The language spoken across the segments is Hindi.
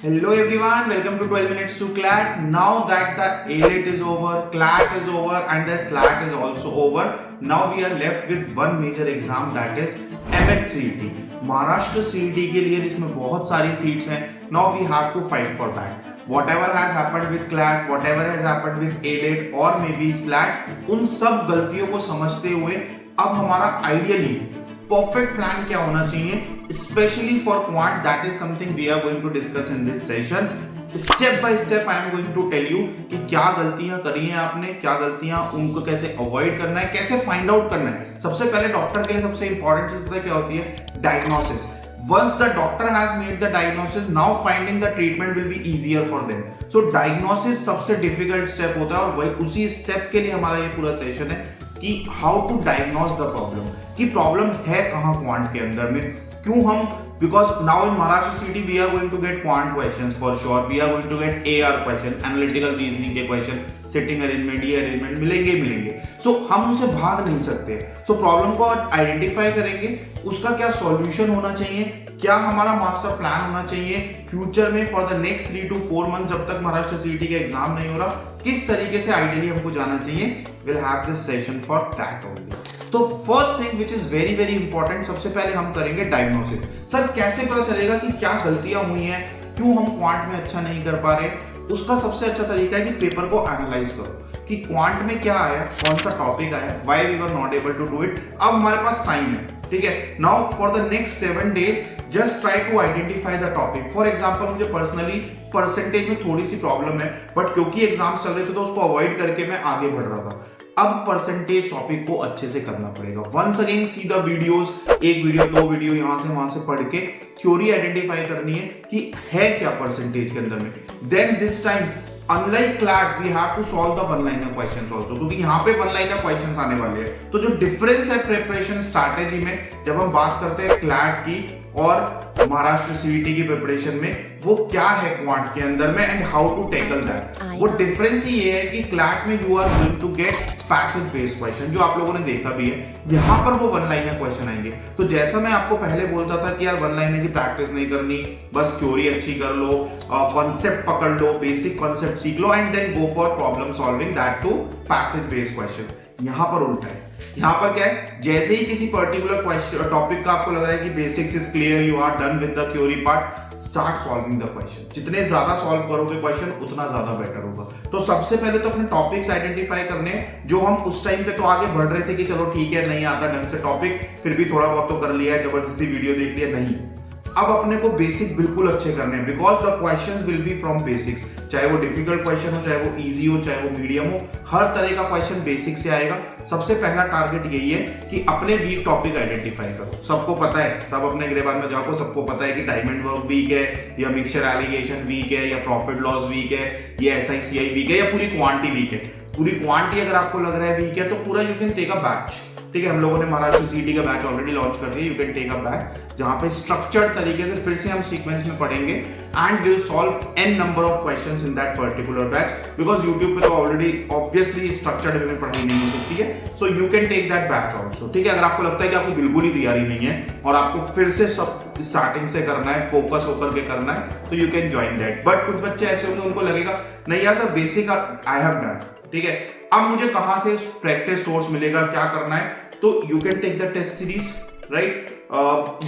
Hello everyone, welcome to 12 minutes to CLAT. Now that the ALET is over, CLAT is over and the SLAT is also over, now we are left with one major exam, that is MHCET. Maharashtra CET के लिए जिसमें बहुत सारी सीट्स हैं. Now we have to fight for that. Whatever has happened with CLAT, whatever has happened with ALET or maybe SLAT, उन सब गलतियों को समझते हुए अब हमारा आइडियली परफेक्ट प्लान क्या होना चाहिए, specially for quant. That is something we are going to discuss in this session. Step by step I am going to tell you कि क्या गलतियां करी हैं आपने, क्या गलतियां उनको कैसे अवॉइड करना है, कैसे फाइंड आउट करना है. सबसे पहले डॉक्टर के लिए सबसे इंपॉर्टेंट चीज पता है क्या होती है? Diagnosis. Once the doctor has made the diagnosis, now finding the treatment will be easier for them. So diagnosis सबसे difficult step होता है और वही उसी step के लिए हमारा ये पूरा सेशन है कि how to diagnose the problem. कि प्रॉब्लम है कहाँ क्वांट के अंदर में, क्यों हम, because now in Maharashtra CET we are going to get quant questions for sure, we are going to get AR question, analytical reasoning के question, sitting arrangement, ये arrangement मिलेंगे. So हम उसे भाग नहीं सकते. So प्रॉब्लम को आइडेंटिफाई करेंगे, उसका क्या सॉल्यूशन होना चाहिए, क्या हमारा मास्टर प्लान होना चाहिए फ्यूचर में for the next 3 to 4 month जब तक महाराष्ट्र CET का एग्जाम नहीं हो रहा, किस तरीके से आइडियली हमको जाना चाहिए. Will have this session for that only. तो first thing which is very very important, सबसे पहले हम करेंगे डायग्नोसिस. सर कैसे पता चलेगा कि क्या गलतियां हुई हैं, क्यों हम क्वांट में अच्छा नहीं कर पा रहे. उसका सबसे अच्छा तरीका है कि पेपर को एनालाइज करो कि क्वांट में क्या आया, कौन सा टॉपिक आया, why we were not able to do it. अब हमारे पास टाइम है, ठीक है. Now for the next 7 days just try to identify the topic. For example मुझे पर्सनली परसेंटेज में थोड़ी सी प्रॉब्लम है, बट क्योंकि एग्जाम चल रहे थे तो उसको अवॉइड करके मैं आगे बढ़ रहा था. अब परसेंटेज टॉपिक को अच्छे से करना पड़ेगा. Once again see the videos, एक वीडियो 2 वीडियो यहां से वहां से पढ़ के थ्योरी आइडेंटिफाई करनी है कि है क्या परसेंटेज के अंदर में. Then this time unlike CLAT we have to solve the one liner questions also, क्योंकि यहाँ पे वन लाइनर क्वेश्चंस आने वाले हैं. तो जो डिफरेंस है प्रिपरेशन स्ट्रैटेजी में जब हम बात करते हैं क्लैट की और महाराष्ट्र CET की प्रिपरेशन में, वो क्या है क्वांट के अंदर में and how to tackle that. वो डिफरेंस ही ये है कि क्लैट में you are going to get passage based question, जो आप लोगों ने देखा भी है. यहाँ पर वो वन लाइनर क्वेश्चन आएंगे. तो जैसा मैं आपको पहले बोलता था कि यार वन लाइनर की प्रैक्टिस नहीं करनी, बस थ्योरी अच्छी कर लो, कॉन्सेप्ट पकड़ लो, बेसिक कॉन्सेप्ट सीख लो and then go for problem solving, that too passage based question. यहाँ पर उल्टा है. यहाँ पर क्या है, जैसे ही किसी पर्टिकुलर क्वेश्चन टॉपिक का आपको लग रहा है कि basics is clear, you are done with the theory part, start solving the question. जितने ज्यादा सॉल्व करोगे क्वेश्चन उतना ज्यादा बेटर होगा. तो सबसे पहले तो अपने टॉपिक्स आइडेंटिफाई करने, जो हम उस टाइम पे तो आगे बढ़ रहे थे कि चलो ठीक है नहीं आता ढंग से टॉपिक, फिर भी थोड़ा बहुत तो कर लिया है, जबरदस्ती वीडियो देख लिया, नहीं. अब अपने को बेसिक बिल्कुल अच्छे करने हैं, because the questions will be from basics. चाहे वो डिफिकल्ट क्वेश्चन हो, चाहे वो इजी हो, चाहे वो मीडियम हो, हर तरह का क्वेश्चन बेसिक से आएगा. सबसे पहला टारगेट यही है कि अपने वीक टॉपिक आइडेंटिफाई करो. सबको पता है, सब अपने ग्रेबार में जाओ, सबको पता है कि टाइम एंड वर्क वीक है, या मिक्सचर एलिगेशन वीक है, या प्रॉफिट लॉस वीक है, या SICI वीक है, या पूरी क्वांटी वीक है. पूरी क्वांटी अगर आपको लग रहा है वीक है तो पूरा you can take a batch. ठीक है, हम लोगों ने महाराष्ट्र CET का बैच ऑलरेडी लॉन्च कर दिया. You can take a batch जहां पे स्ट्रक्चर्ड तरीके से फिर से हम सीक्वेंस में पढ़ेंगे and will solve n number of questions in that particular batch, because YouTube पे तो ऑलरेडी ऑब्वियसली स्ट्रक्चर्ड वे में पढ़ाई नहीं हो सकती है. So you can take that batch also. ठीक है, अगर आपको लगता है कि आपको बिल्कुल ही तैयारी नहीं है और आपको फिर से सब स्टार्टिंग से करना है, फोकस होकर के करना है, तो you can join that. But कुछ बच्चे ऐसे होंगे उनको लगेगा नहीं यार sir basic I have done. ठीक है, अब मुझे कहां से प्रैक्टिस सोर्स मिलेगा, क्या करना है? तो you can take the test series, right?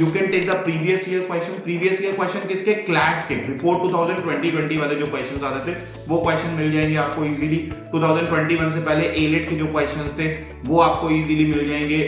You can take the previous year question. Previous year question किसके? CLAT के. Before 2020 वाले जो questions आते थे वो question मिल जाएंगे आपको easily. 2021 से पहले ALET के जो questions थे वो आपको easily मिल जाएंगे.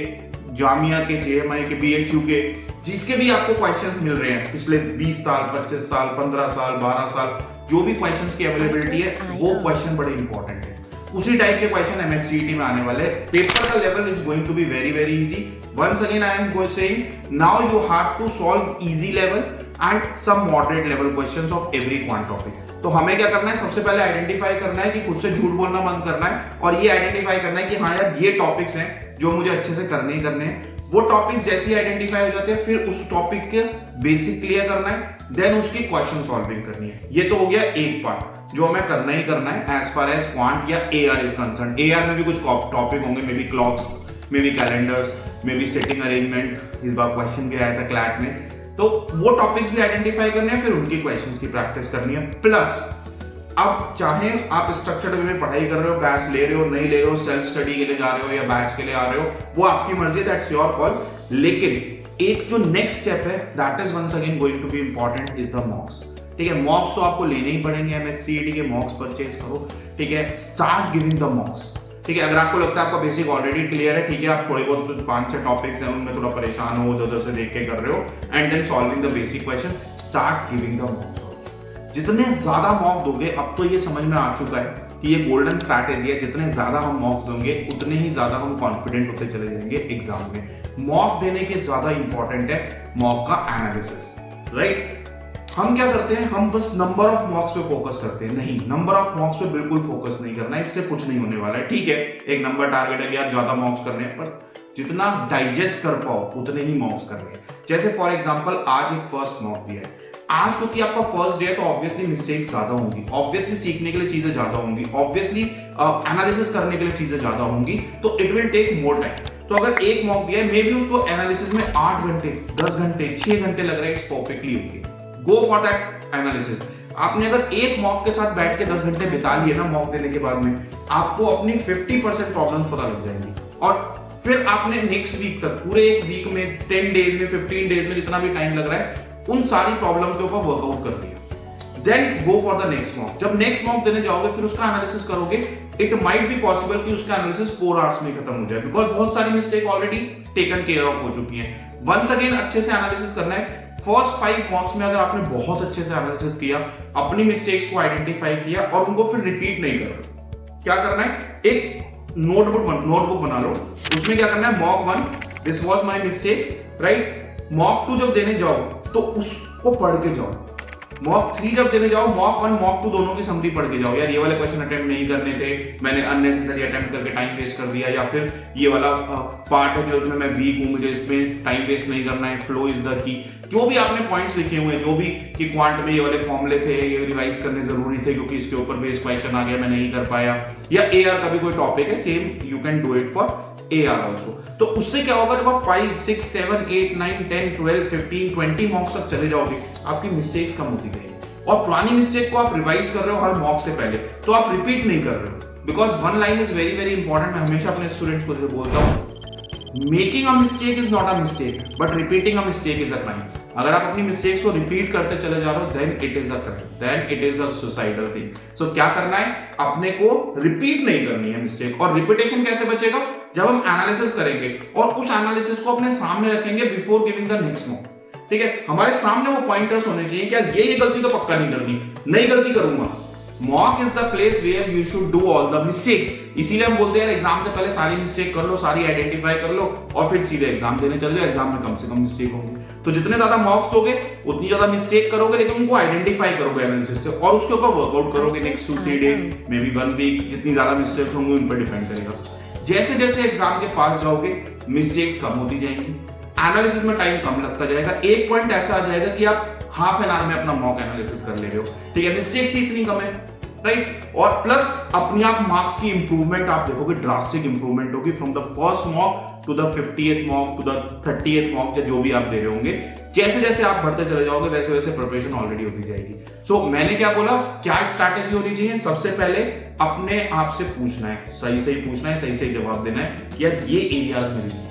जामिया के, JMI के, BHU के, जिसके भी आपको questions मिल रहे हैं पिछले 20 साल, 25 साल, 15 साल, 12 साल, जो भी questions की availability है वो question बड़े important है. उसी टाइप के क्वेश्चन MHCET में आने वाले. पेपर का level is going to be very very easy. Once again I am going saying now you have to solve easy level and some moderate level questions of every quant topic. तो हमें क्या करना है, सबसे पहले आइडेंटिफाई करना है कि खुद से झूठ बोलना बंद करना है और ये आइडेंटिफाई करना है कि हाँ यार ये टॉपिक्स हैं जो मुझे अच्छे से करने ही करने हैं. वो टॉपिक्स जैसे ही आइडेंटिफाई हो जाते हैं फिर उस टॉपिक के बेसिक क्लियर करना है, देन उसकी क्वेश्चन सॉल्विंग करनी है. ये तो हो गया एक पार्ट जो हमें करना ही करना है एज फार एज क्वांट या AR इज कंसर्न. AR में भी कुछ टॉपिक होंगे, may be clocks, may be calendars, may be setting arrangement. इस बार क्वेश्चन भी आया था क्लैट में. तो वो टॉपिक्स भी आइडेंटिफाई करने हैं, फिर उनकी क्वेश्चंस की प्रैक्टिस करनी है। प्लस अब चाहे आप स्ट्रक्चर्ड वे में पढ़ाई कर रहे हो, बैच ले रहे हो, नहीं ले रहे हो, सेल्फ स्टडी के लिए जा रहे हो या बैच के लिए आ रहे हो, वो आपकी मर्जी, दैट्स योर कॉल। लेकिन एक जो नेक्स्ट स्टेप है that is once again going to be important is the mocks. ठीक है, मॉक्स तो आपको लेने ही पड़ेंगे, एमएचसीईटी के मॉक्स परचेज करो। ठीक है, स्टार्ट गिविंग द मॉक्स। ठीक है, अगर आपको लगता है आपका बेसिक ऑलरेडी क्लियर है, ठीक है, आप थोड़े बहुत 5-6 टॉपिक्स हैं उनमें थोड़ा परेशान हो, उधर से देख के कर रहे हो, and then solving the basic question, start giving the mocks. जितने ज्यादा मॉक दोगे, अब तो ये समझ में आ चुका है कि ये गोल्डन स्ट्रैटेजी है, जितने ज्यादा हम मॉक्स दोगे उतने ही ज्यादा हम कॉन्फिडेंट होते चले जाएंगे एग्जाम में। मॉक देने के ज्यादा इंपॉर्टेंट है मॉक का एनालिसिस, राइट। हम क्या करते हैं, हम बस नंबर ऑफ मॉक्स पे फोकस करते हैं। नहीं, नंबर ऑफ मॉक्स पे बिल्कुल फोकस नहीं करना है, इससे कुछ नहीं होने वाला है। ठीक है, एक नंबर टारगेट है कि यार ज्यादा मॉक्स करने हैं, पर जितना डाइजेस्ट कर पाओ उतने ही मॉक्स करने हैं। जैसे फॉर एग्जांपल आज एक फर्स्ट मॉक दिया है, आज क्योंकि आपका फर्स्ट डे है तो ऑब्वियसली मिस्टेक्स ज्यादा होंगी, ऑब्वियसली सीखने के लिए चीजें ज्यादा होंगी, ऑब्वियसली एनालिसिस करने के लिए चीजें ज्यादा होंगी, तो it will take more time. तो अगर एक मॉक दिया है, मे बी उसको एनालिसिस में 8 घंटे, 10 घंटे, 6 घंटे लग रहे हैं, it's perfectly okay, go for that analysis. आपने अगर एक मॉक के साथ बैठ के 10 घंटे बिता लिए ना मॉक देने के बाद में, आपको अपनी 50% प्रॉब्लम्स पता लग जाएंगी, और फिर आपने नेक्स्ट वीक तक, पूरे एक वीक में, 10 डेज में, 15 डेज में, जितना भी टाइम लग रहा है, उन सारी प्रॉब्लम के ऊपर वर्कआउट कर दिया। Then go for the next mock. जब नेक्स्ट मॉक देने जाओगे फिर उसका एनालिसिस करोगे, इट माइट बी पॉसिबल कि उसका एनालिसिस 4 आवर्स में खत्म हो जाए, बिकॉज बहुत सारी mistake already taken care of हो चुकी हैं। वंस अगेन अच्छे से एनालिसिस करना है। फर्स्ट 5 मॉक्स में अगर आपने बहुत अच्छे से एनालिसिस किया, अपनी मिस्टेक्स को आइडेंटिफाई किया और उनको फिर रिपीट नहीं करना, क्या करना है, एक नोटबुक बना लो, उसमें क्या करना है, mock 1 this was my mistake, right. Mock 2 जब देने जाओ तो उसको पढ़ के जाओ। मॉक 3 जब देने जाओ, मॉक 1 मॉक 2 दोनों की समरी पढ़ के जाओ। यार ये वाले क्वेश्चन अटेम्प्ट नहीं करने थे, मैंने अननेसेसरी अटेम्प्ट करके टाइम वेस्ट कर दिया, या फिर ये वाला पार्ट है जो उसमें मैं वीक हूं, मुझे इसमें टाइम वेस्ट नहीं करना है, फ्लो इज द की। जो भी आपने पॉइंट्स लिखे हुए हैं, जो भी कि क्वांट में ये वाले फॉर्मूले थे, ये रिवाइज करने जरूरी थे क्योंकि इसके ऊपर बेस क्वेश्चन आ गया, मैं नहीं कर पाया, या एआर का भी कोई टॉपिक है, same you can do it for AR also। तो उससे क्या होगा, जब आप 5, 6, 7, 8, 9, 10, 12, 15, 20 मॉक्स तक चले जाओगे, आपकी मिस्टेक्स कम होती जाएगी, और पुरानी मिस्टेक को आप रिवाइज कर रहे हो हर मॉक से पहले, तो आप रिपीट नहीं कर रहे हो। Because one line is very very important, मैं हमेशा अपने स्टूडेंट्स को बोलता हूँ, making a mistake is not a mistake but repeating a mistake is a crime. अगर आप अपनी मिस्टेक्स को रिपीट करते चले जा रहे हो, then it is a crime, then it is a suicidal thing. So क्या करना है, अपने को रिपीट नहीं करनी है मिस्टेक। और रिपीटेशन कैसे बचेगा, जब हम एनालिसिस करेंगे और उस एनालिसिस को अपने सामने रखेंगे before giving the next mock. ठीक है, हमारे सामने वो पॉइंटर्स होने चाहिए कि ये गलती तो पक्का नहीं करनी, नई गलती करूंगा। Mock is the place where you should do all the mistakes. इसीलिए हम बोलते हैं एग्जाम से पहले सारी मिस्टेक कर लो, सारी आइडेंटिफाई कर लो, और फिर सीधे एग्जाम देने चले जाओ। एग्जाम में कम से कम मिस्टेक होंगी, तो जितने ज्यादा मॉक्स दोगे उतनी ज्यादा मिस्टेक करोगे, लेकिन उनको आइडेंटिफाई करोगे एनालिसिस से, और उसके ऊपर वर्कआउट करोगे next 2-3 days, maybe 1 week. जितनी ज्यादा मिस्टेक्स होंगी उन पर डिपेंड करेगा। जैसे जैसे एग्जाम के पास जाओगे, मिस्टेक्स कम होती जाएंगी, एनालिसिस में टाइम कम लगता जाएगा। एक पॉइंट ऐसा आ जाएगा कि आप हाफ एन आवर में अपना मॉक एनालिसिस कर ले रहे हो। ठीक है, मिस्टेक्स ही इतनी कम है, राइट। और प्लस अपने आप मार्क्स की इंप्रूवमेंट आप देखोगे, ड्रास्टिक इंप्रूवमेंट होगी from the first mock to the 50th mock to the 30th mock, जो भी आप दे रहे होंगे। जैसे जैसे आप बढ़ते चले जाओगे वैसे वैसे प्रिपरेशन ऑलरेडी होती जाएगी। सो मैंने क्या बोला, क्या स्ट्रैटेजी होनी चाहिए, सबसे पहले अपने आप से पूछना है, सही सही पूछना है, सही सही जवाब देना है, यार ये एरियाज मेरे,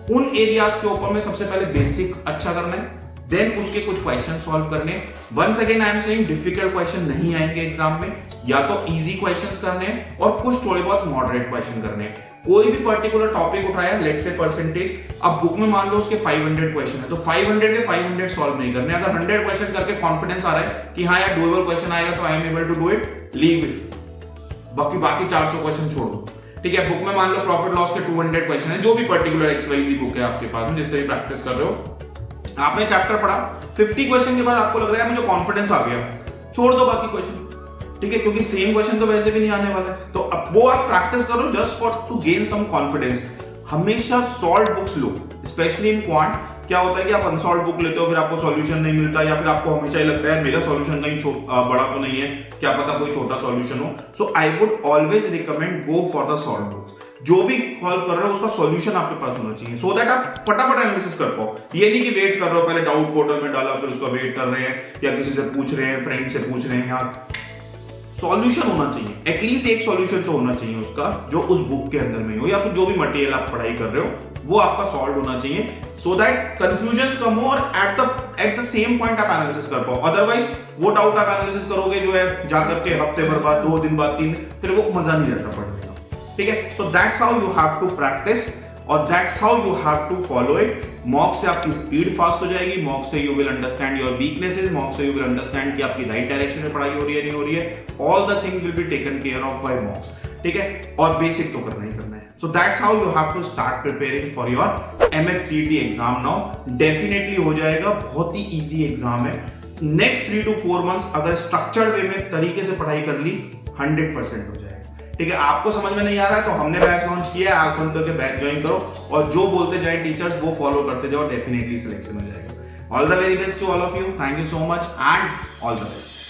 उन एरियाज के ऊपर में सबसे पहले बेसिक अच्छा करना है, देन उसके कुछ क्वेश्चन सॉल्व करने। Once again I am saying, difficult question नहीं आएंगे एग्जाम में, या तो इजी क्वेश्चंस करने हैं और कुछ थोड़े बहुत मॉडरेट क्वेश्चन करने हैं। कोई भी पर्टिकुलर टॉपिक उठाया, लेट्स से परसेंटेज, अब बुक में मान लो उसके 500 क्वेश्चन है, तो 500 के 500 सॉल्व नहीं करने। अगर 100 क्वेश्चन करके कॉन्फिडेंस आ रहा है कि हाँ यार डुएबल क्वेश्चन आएगा तो I am able to do it, leave it, बाकी 400 क्वेश्चन छोड़ दो। ठीक है, बुक में मान लो प्रॉफिट लॉस के 200 क्वेश्चन है, जो भी पर्टिकुलर XYZ बुक है आपके पास में, जिससे भी प्रैक्टिस कर रहे हो, आपने चैप्टर पढ़ा, 50 क्वेश्चन के बाद आपको लग रहा है मुझे कॉन्फिडेंस आ गया, छोड़ दो बाकी क्वेश्चन। ठीक है, क्योंकि सेम क्वेश्चन तो वैसे भी नहीं आने वाला है, तो अब वो आप प्रैक्टिस करो just for to gain some confidence. हमेशा सॉल्व बुक्स लो, स्पेशली इन क्वांट। क्या होता है कि आप अनसॉल्व बुक लेते हो, फिर आपको सॉल्यूशन नहीं मिलता, या फिर आपको हमेशा ही लगता है मेरा सॉल्यूशन कहीं बड़ा तो नहीं है, क्या पता कोई छोटा सॉल्यूशन हो। So I would always recommend go for the solve books. जो भी सॉल्व कर रहे हो उसका सॉल्यूशन आपके पास होना चाहिए, सो दैट आप फटाफट एनालिसिस कर पाओ। ये नहीं कि वेट कर रहे हो, पहले डाउट पोर्टल में डाला फिर उसका वेट कर रहे हैं या किसी से पूछ रहे हैं, फ्रेंड से पूछ रहे हैं। यार सॉल्यूशन होना चाहिए, एटलीस्ट एक सॉल्यूशन तो होना चाहिए उसका जो उस बुक के अंदर में हो, या फिर जो भी मटेरियल आप पढ़ाई कर रहे हो वो आपका सॉल्व होना चाहिए, सो दैट कंफ्यूजन कम हो और एट द सेम पॉइंट आप एनालिसिस कर पाओ। अदरवाइज वो डाउट आप एनालिसिस करोगे जो है जाकर के हफ्ते भर बाद, 2 दिन बाद, 3, फिर वो मजा नहीं रहता पढ़ने का, ठीक है। So that's how you have to practice और that's how you have to follow it. Mock से आपकी स्पीड फास्ट हो जाएगी, मॉक से you will understand your weaknesses, mock से यू विल अंडरस्टैंड कि आपकी राइट डायरेक्शन में पढ़ाई हो रही है नहीं हो रही है। All the things will be taken care of by mocks, ठीक है। और बेसिक तो करना ही करना है। So that's how you have to start preparing for your MHCET exam now. Definitely हो जाएगा, बहुत ही इजी एग्जाम है। नेक्स्ट 3 to 4 मंथ्स अगर स्ट्रक्चर्ड वे में तरीके से पढ़ाई कर ली 100% हो जाएगा, ठीक है। आपको समझ में नहीं आ रहा है तो हमने बैच लॉन्च किया है, आप बंद करके बैच ज्वाइन करो और जो बोलते जाए टीचर्स वो फॉलो करते जाओ, डेफिनेटली सिलेक्शन हो जाएगा। All the very best to all of you, thank you so much and all the best.